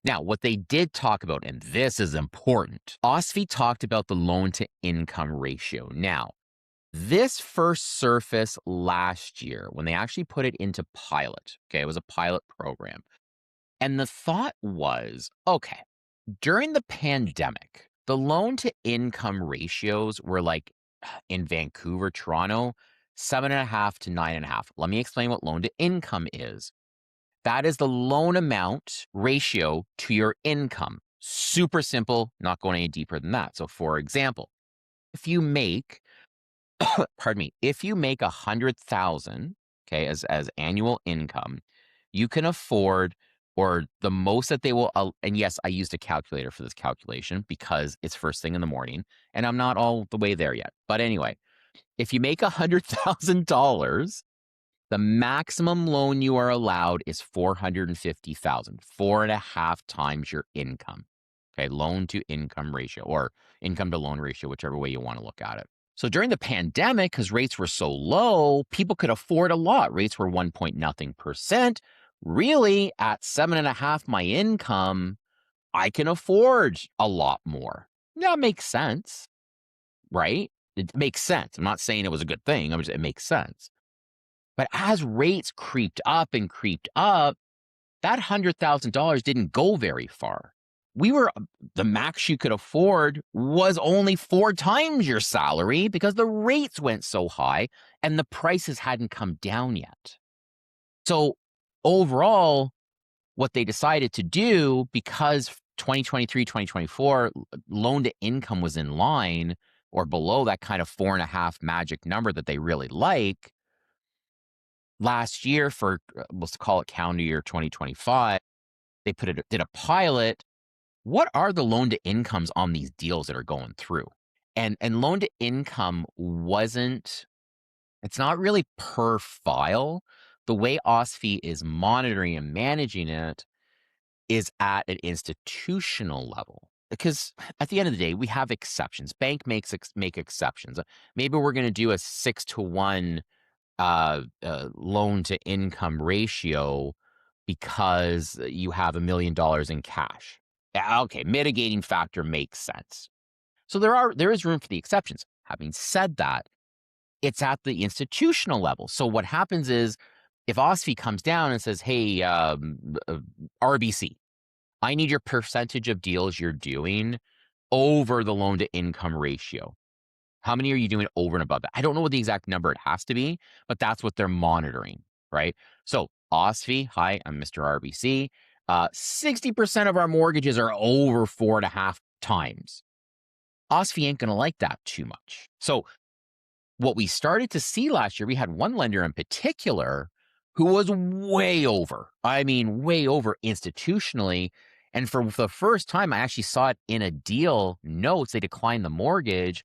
Now, what they did talk about, and this is important, OSFI talked about the loan to income ratio. Now, this first surfaced last year when they actually put it into pilot. Okay, it was a pilot program. And the thought was, okay, during the pandemic, the loan to income ratios were like in Vancouver, Toronto, 7.5 to 9.5. Let me explain what loan to income is. That is the loan amount ratio to your income. Super simple, not going any deeper than that. So, for example, if you make, pardon me, if you make 100,000, okay, as annual income, you can afford, or the most that they will, and yes, I used a calculator for this calculation because it's first thing in the morning, and I'm not all the way there yet. But anyway, if you make $100,000, the maximum loan you are allowed is 450,000, 4.5 times your income. Okay, loan to income ratio or income to loan ratio, whichever way you want to look at it. So during the pandemic, because rates were so low, people could afford a lot. Rates were 1 point nothing percent. Really, at 7.5 my income, I can afford a lot more. That makes sense, right? It makes sense. I'm not saying it was a good thing. It makes sense. But as rates creeped up, that $100,000 didn't go very far. The max you could afford was only 4 times your salary because the rates went so high and the prices hadn't come down yet. So overall, what they decided to do, because 2023, 2024 loan to income was in line or below that kind of 4.5 magic number that they really like, last year for, let's call it calendar year 2025, they did a pilot. What are the loan to incomes on these deals that are going through? And loan to income it's not really per file. The way OSFI is monitoring and managing it is at an institutional level. Because at the end of the day, we have exceptions. Bank make exceptions. Maybe we're going to do a 6-to-1 loan to income ratio because you have $1 million in cash. Okay, mitigating factor makes sense. So there is room for the exceptions. Having said that, it's at the institutional level. So what happens is if OSFI comes down and says, hey, RBC, I need your percentage of deals you're doing over the loan to income ratio. How many are you doing over and above that? I don't know what the exact number it has to be, but that's what they're monitoring, right? So OSFI, hi, I'm Mr. RBC. 60% of our mortgages are over 4.5 times. OSFI ain't going to like that too much. So what we started to see last year, we had one lender in particular who was way over. I mean, way over institutionally. And for the first time, I actually saw it in a deal notes. They declined the mortgage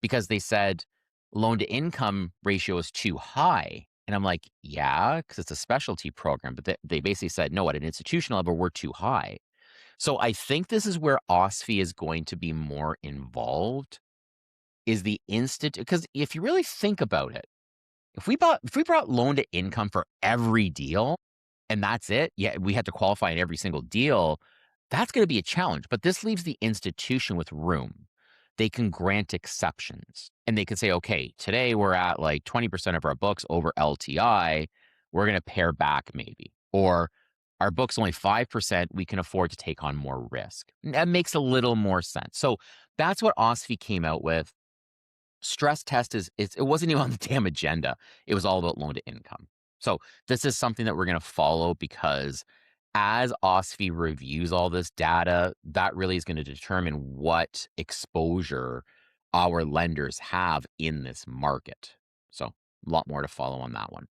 because they said loan to income ratio is too high. And I'm like, yeah, because it's a specialty program. But they basically said, no, at an institutional level, we're too high. So I think this is where OSFI is going to be more involved, is the because if you really think about it, if we brought loan to income for every deal and that's it, yeah, we had to qualify in every single deal, that's going to be a challenge. But this leaves the institution with room. They can grant exceptions and they can say, okay, today we're at like 20% of our books over LTI. We're going to pare back maybe. Or our book's only 5%. We can afford to take on more risk. That makes a little more sense. So that's what OSFI came out with. Stress test it wasn't even on the damn agenda. It was all about loan to income. So this is something that we're going to follow because as OSFI reviews all this data, that really is going to determine what exposure our lenders have in this market. So a lot more to follow on that one.